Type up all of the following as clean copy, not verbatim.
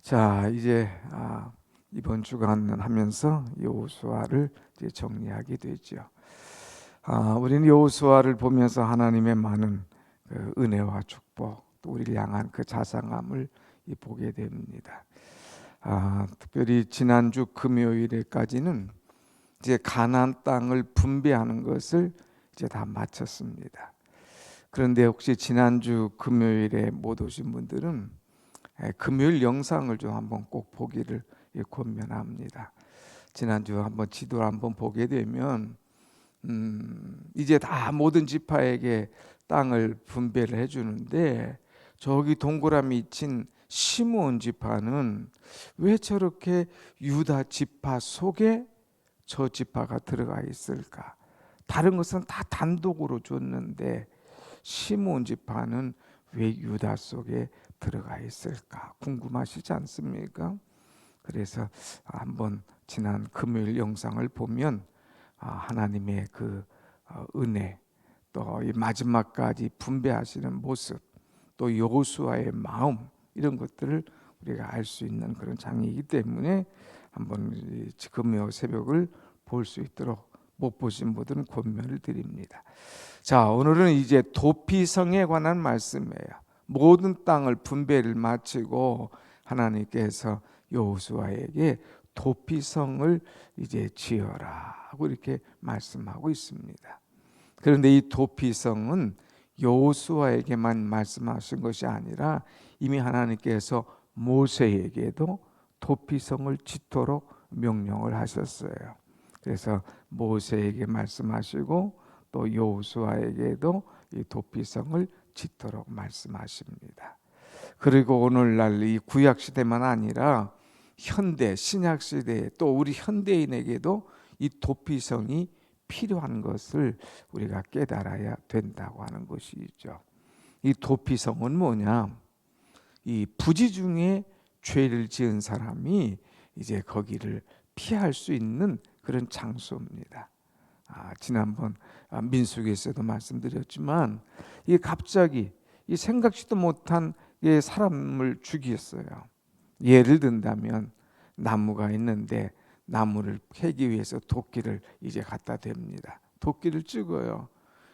자, 이제 이번 주간 하면서 여호수아를 이제 정리하게 되죠. 우리는 여호수아를 보면서 하나님의 많은 그 은혜와 축복, 또 우리를 향한 그 자상함을 보게 됩니다. 특별히 지난주 금요일에까지는 이제 가나안 땅을 분배하는 것을 이제 다 마쳤습니다. 그런데 혹시 지난주 금요일에 못 오신 분들은 금요일 영상을 좀 한번 꼭 보기를 권면합니다. 지난주 한번 지도를 한번 보게 되면 이제 다 모든 지파에게 땅을 분배를 해주는데 저기 동그라미 친 시므온 지파는 왜 저렇게 유다 지파 속에 저 지파가 들어가 있을까? 다른 것은 다 단독으로 줬는데 시므온 지파는 왜 유다 속에 들어가 있을까 궁금하시지 않습니까? 그래서 한번 지난 금요일 영상을 보면 하나님의 그 은혜, 또 이 마지막까지 분배하시는 모습, 또 여호수아의 마음, 이런 것들을 우리가 알 수 있는 그런 장이기 때문에 한번 금요 새벽을 볼 수 있도록 못 보신 분들은 권면을 드립니다. 자, 오늘은 이제 도피성에 관한 말씀이에요. 모든 땅을 분배를 마치고 하나님께서 여호수아에게 도피성을 이제 지어라 하고 이렇게 말씀하고 있습니다. 그런데 이 도피성은 여호수아에게만 말씀하신 것이 아니라 이미 하나님께서 모세에게도 도피성을 짓도록 명령을 하셨어요. 그래서 모세에게 말씀하시고 또 여호수아에게도 이 도피성을 짓도록 말씀하십니다. 그리고 오늘날 이 구약 시대만 아니라 현대 신약 시대에 또 우리 현대인에게도 이 도피성이 필요한 것을 우리가 깨달아야 된다고 하는 것이죠. 이 도피성은 뭐냐? 이 부지 중에 죄를 지은 사람이 이제 거기를 피할 수 있는 그런 장소입니다. 지난번 민수기에서도 말씀드렸지만 이 갑자기 이 생각지도 못한 사람을 죽였어요. 예를 든다면 나무가 있는데 나무를 캐기 위해서 도끼를 이제 갖다 댑니다. 도끼를 찍어요.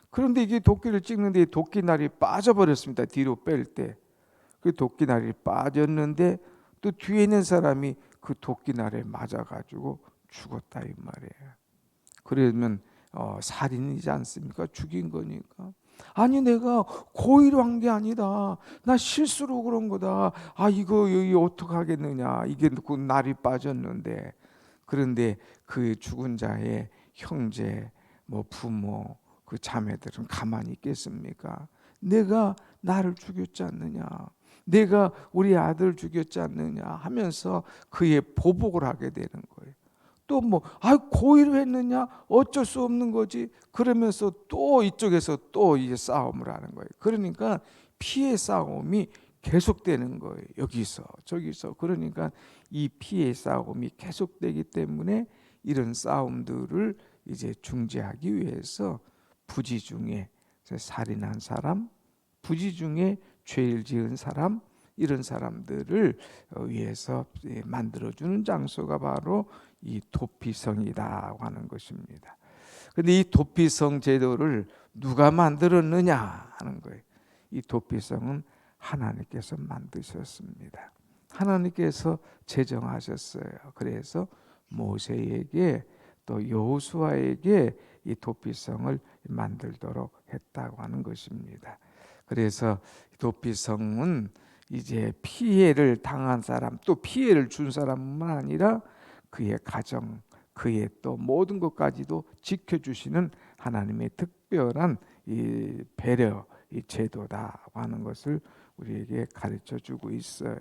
그런데 이게 도끼를 찍는데 도끼날이 빠져버렸습니다. 뒤로 뺄 때. 그 도끼날이 빠졌는데 또 뒤에 있는 사람이 그 도끼날에 맞아가지고 죽었다 이 말이에요. 그러면 살인이지 않습니까? 죽인 거니까. 아니 내가 고의로 한 게 아니다. 나 실수로 그런 거다. 이거 어떻게 하겠느냐. 이게 그 날이 빠졌는데. 그런데 그 죽은 자의 형제, 부모, 그 자매들은 가만히 있겠습니까? 내가 나를 죽였지 않느냐. 내가 우리 아들 죽였지 않느냐 하면서 그의 보복을 하게 되는 거예요. 또 고의로 했느냐? 어쩔 수 없는 거지. 그러면서 또 이쪽에서 또 이제 싸움을 하는 거예요. 그러니까 피해 싸움이 계속되는 거예요. 여기서 저기서. 그러니까 이 피해 싸움이 계속되기 때문에 이런 싸움들을 이제 중재하기 위해서 부지 중에 살인한 사람, 부지 중에 죄를 지은 사람, 이런 사람들을 위해서 만들어주는 장소가 바로 이 도피성이라고 하는 것입니다. 그런데 이 도피성 제도를 누가 만들었느냐 하는 거예요. 이 도피성은 하나님께서 만드셨습니다. 하나님께서 제정하셨어요. 그래서 모세에게 또 여호수아에게 이 도피성을 만들도록 했다고 하는 것입니다. 그래서 도피성은 이제 피해를 당한 사람, 또 피해를 준 사람뿐만 아니라 그의 가정, 그의 또 모든 것까지도 지켜주시는 하나님의 특별한 이 배려, 이 제도다고 하는 것을 우리에게 가르쳐주고 있어요.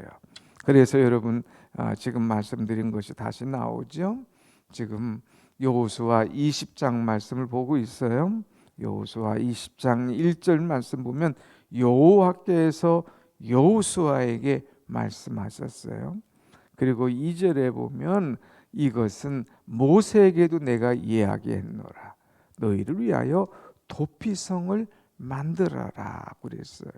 그래서 여러분 지금 말씀드린 것이 다시 나오죠. 지금 여호수아 20장 말씀을 보고 있어요. 여호수아 20장 1절 말씀 보면 여호와께서 여호수아에게 말씀하셨어요. 그리고 2절에 보면 이것은 모세에게도 내가 이야기했노라. 너희를 위하여 도피성을 만들어라 그랬어요.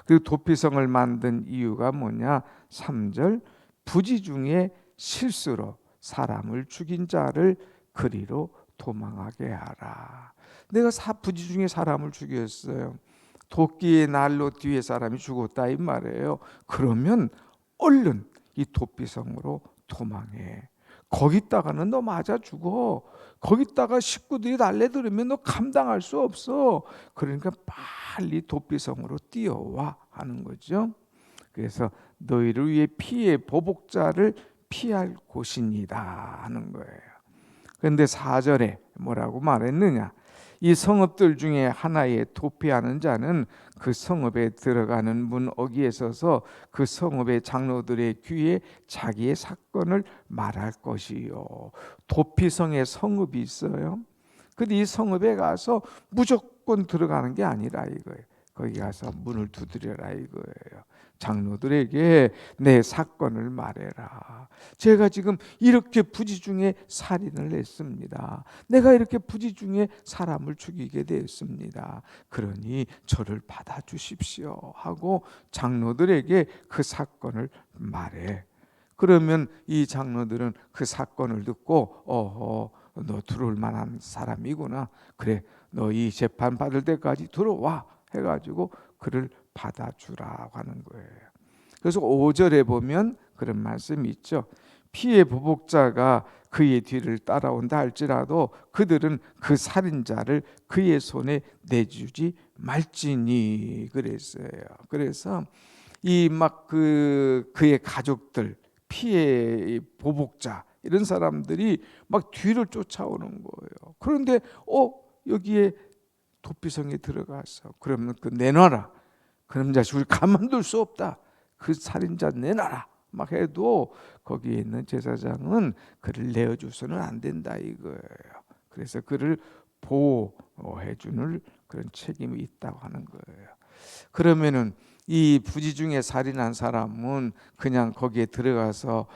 그리고 도피성을 만든 이유가 뭐냐? 3절 부지 중에 실수로 사람을 죽인 자를 그리로 도망하게 하라. 내가 부지 중에 사람을 죽였어요. 도끼의 날로 뒤에 사람이 죽었다 이 말이에요. 그러면 얼른 이 도피성으로 도망해. 거기다가는 너 맞아 죽어. 거기다가 식구들이 달래들으면 너 감당할 수 없어. 그러니까 빨리 도피성으로 뛰어와 하는 거죠. 그래서 너희를 위해 피의 보복자를 피할 곳이니다 하는 거예요. 그런데 4절에 뭐라고 말했느냐? 이 성읍들 중에 하나에 도피하는 자는 그 성읍에 들어가는 문 어귀에 서서 그 성읍의 장로들의 귀에 자기의 사건을 말할 것이요. 도피성에 성읍이 있어요. 근데 이 성읍에 가서 무조건 들어가는 게 아니라 이거예요. 거기 가서 문을 두드려라 이거예요. 장로들에게 내 사건을 말해라. 제가 지금 이렇게 부지 중에 살인을 했습니다. 내가 이렇게 부지 중에 사람을 죽이게 되었습니다. 그러니 저를 받아주십시오 하고 장로들에게 그 사건을 말해. 그러면 이 장로들은 그 사건을 듣고 너 들어올 만한 사람이구나. 그래, 너 이 재판 받을 때까지 들어와 해가지고 그를 받아주라고 하는 거예요. 그래서 5절에 보면 그런 말씀이 있죠. 피의 보복자가 그의 뒤를 따라온다 할지라도 그들은 그 살인자를 그의 손에 내주지 말지니 그랬어요. 그래서 이 막 그의 가족들, 피의 보복자 이런 사람들이 막 뒤를 쫓아오는 거예요. 그런데 여기에 도피성에 들어가서 그러면 그 내놔라. 그런 자식을 가만둘 수 없다. 그 살인자 내놔라. 막 해도 거기에 있는 제사장은 그를 내어줘서는 안 된다 이거예요. 그래서 그를 보호해주는 그런 책임이 있다고 하는 거예요. 그러면은 이 부지 중에 살인한 사람은 그냥 거기에 들어가서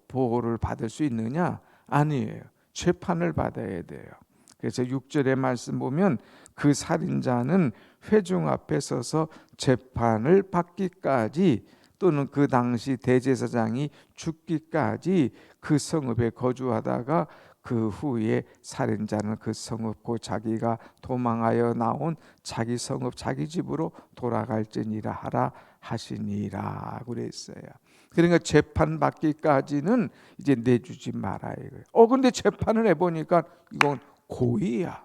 보호를 받을 수 있느냐? 아니에요. 재판을 받아야 돼요. 그래서 6절의 말씀 보면 그 살인자는 회중 앞에 서서 재판을 받기까지 또는 그 당시 대제사장이 죽기까지 그 성읍에 거주하다가 그 후에 살인자는 그 성읍 곧 자기가 도망하여 나온 자기 성읍 자기 집으로 돌아갈지니라 하라 하시니라 그랬어요. 그러니까 재판 받기까지는 이제 내주지 마라 이거예요. 근데 재판을 해보니까 이건 고의야.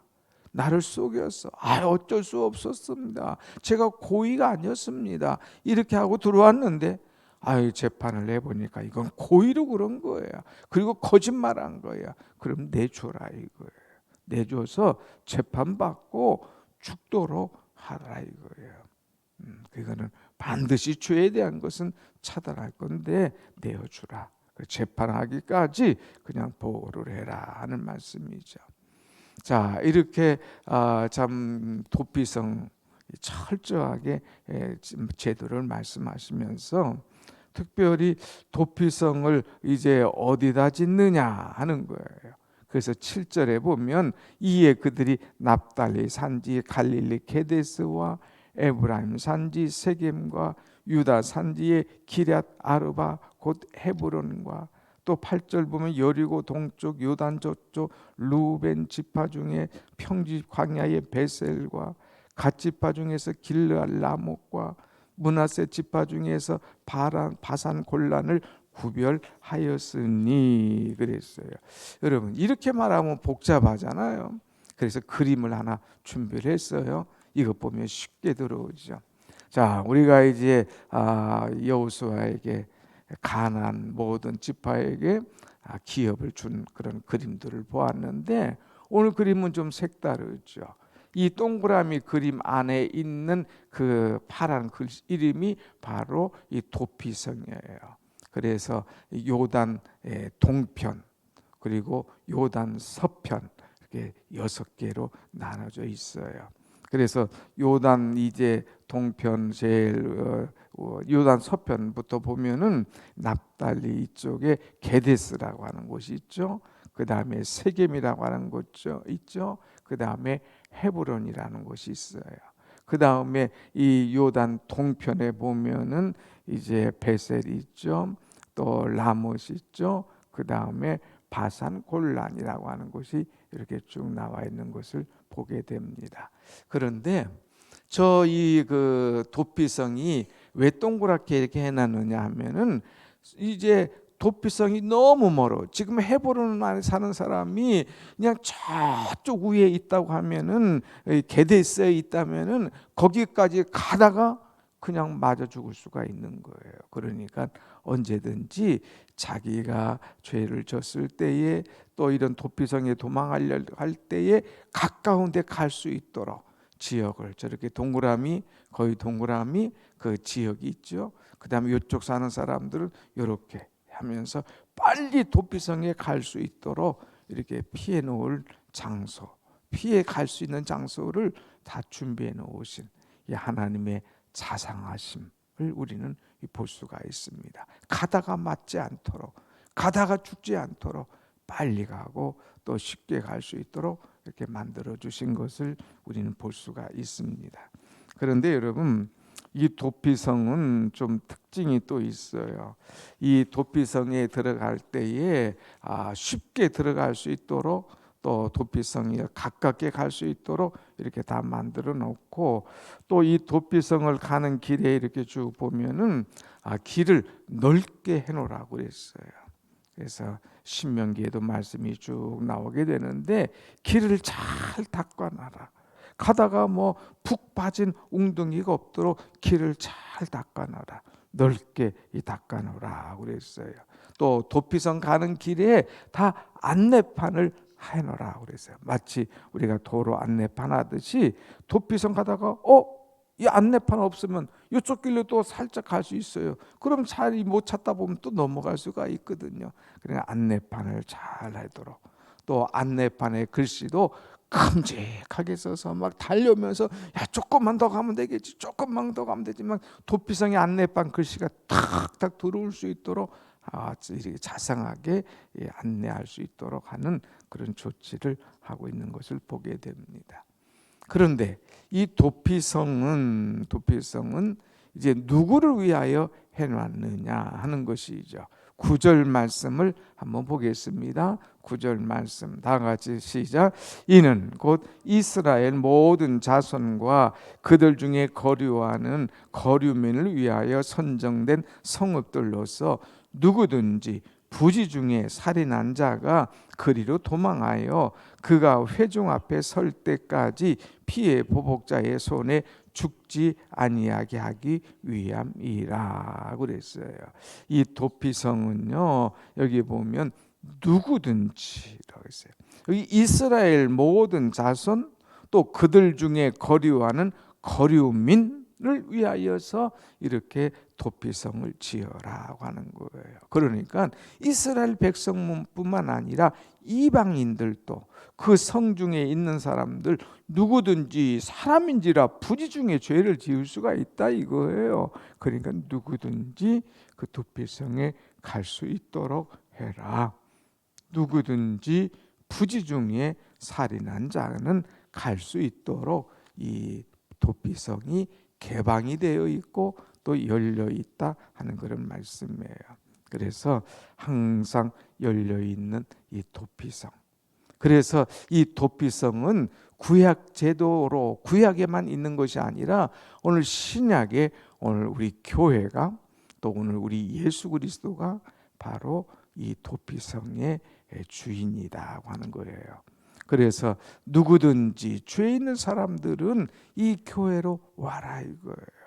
나를 속였어. 어쩔 수 없었습니다. 제가 고의가 아니었습니다. 이렇게 하고 들어왔는데 재판을 해보니까 이건 고의로 그런 거예요. 그리고 거짓말한 거야. 그럼 내줘라 이거예요. 내줘서 재판받고 죽도록 하라 이거예요. 그거는 반드시 죄에 대한 것은 차단할 건데 내어주라. 재판하기까지 그냥 보호를 해라 하는 말씀이죠. 자, 이렇게 참 도피성 철저하게 제도를 말씀하시면서 특별히 도피성을 이제 어디다 짓느냐 하는 거예요. 그래서 7절에 보면 이에 그들이 납달리 산지 갈릴리 게데스와 에브라임 산지 세겜과 유다 산지의 기럇 아르바 곧 헤브론과 또 8절 보면 여리고 동쪽 요단 저쪽 루벤 지파 중에 평지 광야의 베셀과 갓 지파 중에서 길르알 라목과 므낫세 지파 중에서 바산 골란을 구별하였으니 그랬어요. 여러분 이렇게 말하면 복잡하잖아요. 그래서 그림을 하나 준비를 했어요. 이것 보면 쉽게 들어오죠. 자, 우리가 이제 여호수아에게 가나안 모든 지파에게 기업을 준 그런 그림들을 보았는데 오늘 그림은 좀 색다르죠. 이 동그라미 그림 안에 있는 그 파란 글 이름이 바로 이 도피성이에요. 그래서 요단 동편 그리고 요단 서편 이렇게 6개로 나눠져 있어요. 그래서 요단 이제 동편 제일 요단 서편부터 보면은 납달리 이쪽에 게데스라고 하는 곳이 있죠. 그 다음에 세겜이라고 하는 곳 있죠. 그 다음에 헤브론이라는 곳이 있어요. 그 다음에 이 요단 동편에 보면은 이제 베셀이 있죠. 또 라못이 있죠. 그 다음에 바산 골란이라고 하는 곳이 이렇게 쭉 나와 있는 것을 보게 됩니다. 그런데 이 그 도피성이 왜 동그랗게 이렇게 해놨느냐 하면은 이제 도피성이 너무 멀어. 지금 헤브론 안에 사는 사람이 그냥 저쪽 위에 있다고 하면은, 게데스에 있다면은 거기까지 가다가 그냥 맞아 죽을 수가 있는 거예요. 그러니까 언제든지 자기가 죄를 졌을 때에 또 이런 도피성에 도망하려 할 때에 가까운 데 갈 수 있도록 지역을 저렇게 동그라미, 거의 동그라미 그 지역이 있죠. 그 다음에 이쪽 사는 사람들은 이렇게 하면서 빨리 도피성에 갈 수 있도록 이렇게 피해 놓을 장소, 피해 갈 수 있는 장소를 다 준비해 놓으신 이 하나님의 자상하심을 우리는 볼 수가 있습니다. 가다가 맞지 않도록, 가다가 죽지 않도록 빨리 가고 또 쉽게 갈 수 있도록 이렇게 만들어 주신 것을 우리는 볼 수가 있습니다. 그런데 여러분, 이 도피성은 좀 특징이 또 있어요. 이 도피성에 들어갈 때에 쉽게 들어갈 수 있도록, 또 도피성이 가깝게 갈 수 있도록 이렇게 다 만들어 놓고, 또 이 도피성을 가는 길에 이렇게 쭉 보면은 길을 넓게 해놓으라고 그랬어요. 그래서 신명기에도 말씀이 쭉 나오게 되는데, 길을 잘 닦아놔라. 가다가 뭐 푹 빠진 웅덩이가 없도록 길을 잘 닦아놔라. 넓게 닦아놓으라 그랬어요. 또 도피성 가는 길에 다 안내판을 해놓으라 그랬어요. 마치 우리가 도로 안내판 하듯이 도피성 가다가 이 안내판 없으면 이쪽 길로 또 살짝 갈 수 있어요. 그럼 잘 못 찾다 보면 또 넘어갈 수가 있거든요. 그러니까 안내판을 잘 하도록, 또 안내판의 글씨도 큼직하게 써서 막 달려오면서 야 조금만 더 가면 되겠지, 조금만 더 가면 되지만 도피성의 안내판 글씨가 탁탁 들어올 수 있도록 이렇게 자상하게 안내할 수 있도록 하는 그런 조치를 하고 있는 것을 보게 됩니다. 그런데 이 도피성은 이제 누구를 위하여 해놨느냐 하는 것이죠. 9절 말씀을 한번 보겠습니다. 9절 말씀 다 같이 시작. 이는 곧 이스라엘 모든 자손과 그들 중에 거류하는 거류민을 위하여 선정된 성읍들로서 누구든지 부지 중에 살인한 자가 그리로 도망하여 그가 회중 앞에 설 때까지 피해 보복자의 손에 죽지 아니하게 하기 위함이라 그랬어요. 이 도피성은요, 여기 보면 누구든지라고 했어요. 여기 이스라엘 모든 자손, 또 그들 중에 거류하는 거류민을 위하여서 이렇게 도피성을 지어라고 하는 거예요. 그러니까 이스라엘 백성뿐만 아니라 이방인들도 그 성 중에 있는 사람들 누구든지 사람인지라 부지 중에 죄를 지을 수가 있다 이거예요. 그러니까 누구든지 그 도피성에 갈 수 있도록 해라. 누구든지 부지 중에 살인한 자는 갈 수 있도록 이 도피성이 개방이 되어 있고 또 열려 있다 하는 그런 말씀이에요. 그래서 항상 열려 있는 이 도피성. 그래서 이 도피성은 구약 제도로 구약에만 있는 것이 아니라 오늘 신약에 오늘 우리 교회가, 또 오늘 우리 예수 그리스도가 바로 이 도피성의 주인이라고 하는 거예요. 그래서 누구든지 죄 있는 사람들은 이 교회로 와라 이거예요.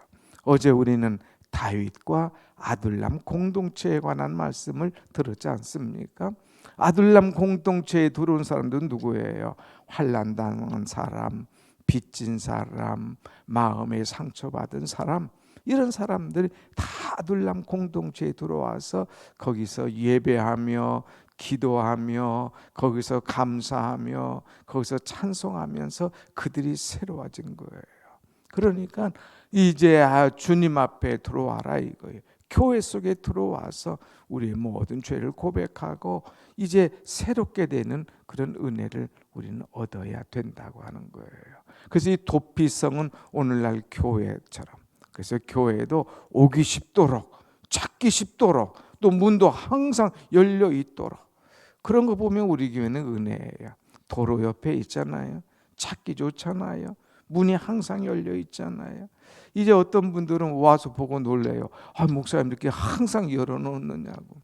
어제 우리는 다윗과 아둘람 공동체에 관한 말씀을 들었지 않습니까? 아둘람 공동체에 들어온 사람들은 누구예요? 환난 당한 사람, 빚진 사람, 마음에 상처받은 사람, 이런 사람들이 다 아둘람 공동체에 들어와서 거기서 예배하며 기도하며 거기서 감사하며 거기서 찬송하면서 그들이 새로워진 거예요. 그러니까 이제 주님 앞에 들어와라 이거예요. 교회 속에 들어와서 우리의 모든 죄를 고백하고 이제 새롭게 되는 그런 은혜를 우리는 얻어야 된다고 하는 거예요. 그래서 이 도피성은 오늘날 교회처럼, 그래서 교회도 오기 쉽도록, 찾기 쉽도록, 또 문도 항상 열려 있도록. 그런 거 보면 우리 교회는 은혜예요. 도로 옆에 있잖아요. 찾기 좋잖아요. 문이 항상 열려 있잖아요. 이제 어떤 분들은 와서 보고 놀래요. 목사님 이렇게 항상 열어놓느냐고.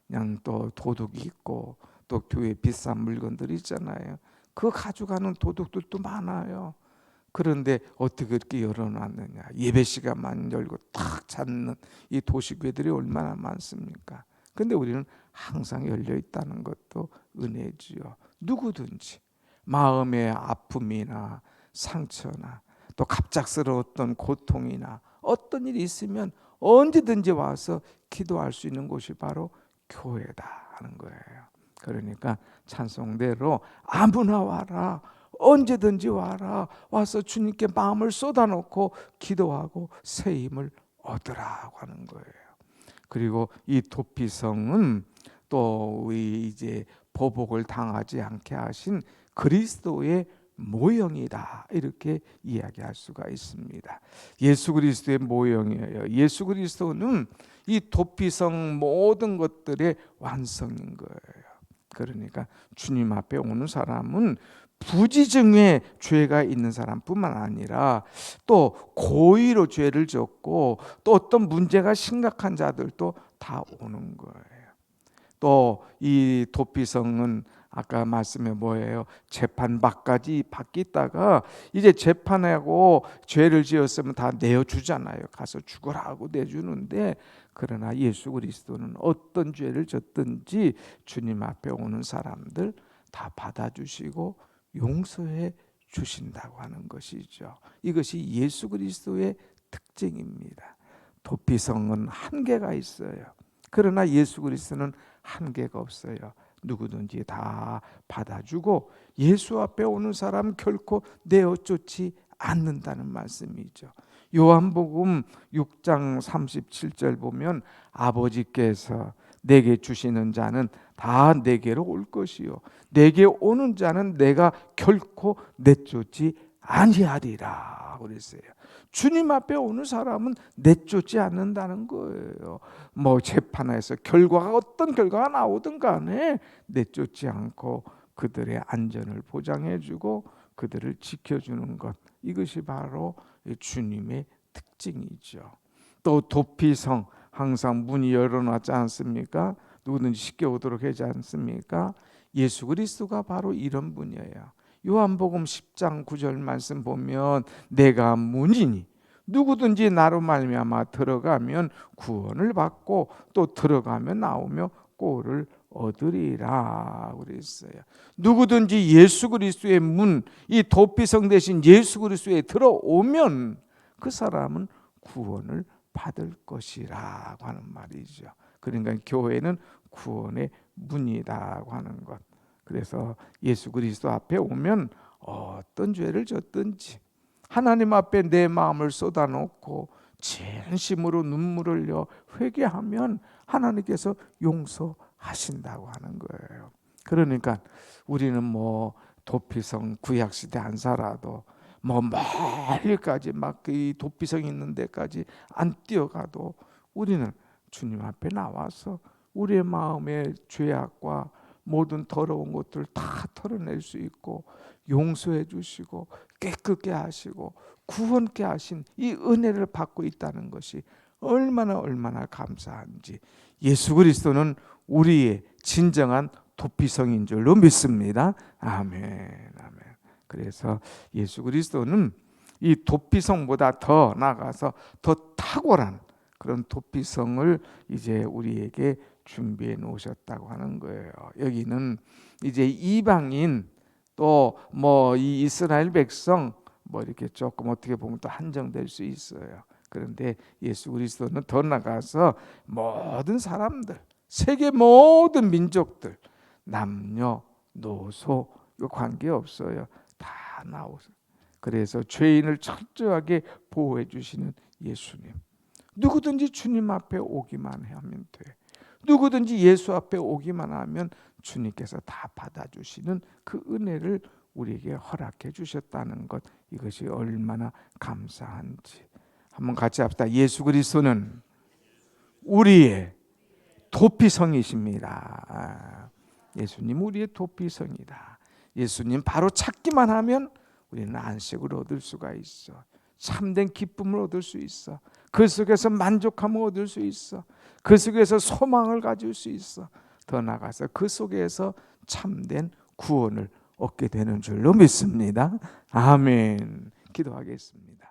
그냥 또 도둑이 있고 또 교회 비싼 물건들이 있잖아요. 그거 가져가는 도둑들도 많아요. 그런데 어떻게 그렇게 열어놨느냐. 예배 시간만 열고 탁 찾는 이 도시교회들이 얼마나 많습니까? 근데 우리는 항상 열려 있다는 것도 은혜지요. 누구든지 마음의 아픔이나 상처나 또 갑작스러웠던 고통이나 어떤 일이 있으면 언제든지 와서 기도할 수 있는 곳이 바로 교회다 하는 거예요. 그러니까 찬송대로 아무나 와라, 언제든지 와라, 와서 주님께 마음을 쏟아놓고 기도하고 새 힘을 얻으라고 하는 거예요. 그리고 이 도피성은 또 이제 보복을 당하지 않게 하신 그리스도의 모형이다, 이렇게 이야기할 수가 있습니다. 예수 그리스도의 모형이에요. 예수 그리스도는 이 도피성 모든 것들의 완성인 거예요. 그러니까 주님 앞에 오는 사람은 부지중에 죄가 있는 사람뿐만 아니라 또 고의로 죄를 졌고 또 어떤 문제가 심각한 자들도 다 오는 거예요. 또 이 도피성은 아까 말씀에 뭐예요? 재판받까지 받겠다가 이제 재판하고 죄를 지었으면 다 내어주잖아요. 가서 죽어라 하고 내주는데, 그러나 예수 그리스도는 어떤 죄를 졌든지 주님 앞에 오는 사람들 다 받아주시고 용서해 주신다고 하는 것이죠. 이것이 예수 그리스도의 특징입니다. 도피성은 한계가 있어요. 그러나 예수 그리스도는 한계가 없어요. 누구든지 다 받아주고 예수 앞에 오는 사람 결코 내어쫓지 않는다는 말씀이죠. 요한복음 6장 37절 보면 아버지께서 내게 주시는 자는 다 내게로 올 것이요 내게 오는 자는 내가 결코 내쫓지 아니하리라 그랬어요. 주님 앞에 오는 사람은 내쫓지 않는다는 거예요. 뭐 재판에서 결과가 어떤 결과가 나오든 간에 내쫓지 않고 그들의 안전을 보장해주고 그들을 지켜주는 것, 이것이 바로 주님의 특징이죠. 또 도피성 항상 문이 열어놨지 않습니까? 누구든지 쉽게 오도록 하지 않습니까? 예수 그리스도가 바로 이런 분이에요. 요한복음 10장 9절 말씀 보면 내가 문이니 누구든지 나로 말미암아 들어가면 구원을 받고 또 들어가면 나오며 꼴을 얻으리라 그랬어요. 누구든지 예수 그리스도의 문, 이 도피성 대신 예수 그리스도에 들어오면 그 사람은 구원을 받을 것이라고 하는 말이죠. 그러니까 교회는 구원의 문이라고 하는 것. 그래서 예수 그리스도 앞에 오면 어떤 죄를 졌든지 하나님 앞에 내 마음을 쏟아놓고 진심으로 눈물을 흘려 회개하면 하나님께서 용서하신다고 하는 거예요. 그러니까 우리는 뭐 도피성 구약시대 안 살아도 뭐 멀리까지 막 이 도피성 있는 데까지 안 뛰어가도 우리는 주님 앞에 나와서 우리의 마음의 죄악과 모든 더러운 것들을 다 털어낼 수 있고 용서해 주시고 깨끗게 하시고 구원케 하신 이 은혜를 받고 있다는 것이 얼마나 감사한지, 예수 그리스도는 우리의 진정한 도피성인 줄로 믿습니다. 아멘. 그래서 예수 그리스도는 이 도피성보다 더 나아가서 더 탁월한 그런 도피성을 이제 우리에게 준비해 놓으셨다고 하는 거예요. 여기는 이제 이방인 또 뭐 이 이스라엘 백성 뭐 이렇게 조금 어떻게 보면 또 한정될 수 있어요. 그런데 예수 그리스도는 더 나가서 모든 사람들, 세계 모든 민족들, 남녀 노소 이거 관계 없어요. 다 나오세요. 그래서 죄인을 철저하게 보호해 주시는 예수님. 누구든지 주님 앞에 오기만 하면 돼. 누구든지 예수 앞에 오기만 하면 주님께서 다 받아주시는 그 은혜를 우리에게 허락해 주셨다는 것, 이것이 얼마나 감사한지 한번 같이 합시다. 예수 그리스도는 우리의 도피성이십니다. 예수님 우리의 도피성이다. 예수님 바로 찾기만 하면 우리는 안식을 얻을 수가 있어. 참된 기쁨을 얻을 수 있어. 그 속에서 만족함을 얻을 수 있어. 그 속에서 소망을 가질 수 있어. 더 나아가서 그 속에서 참된 구원을 얻게 되는 줄로 믿습니다. 아멘. 기도하겠습니다.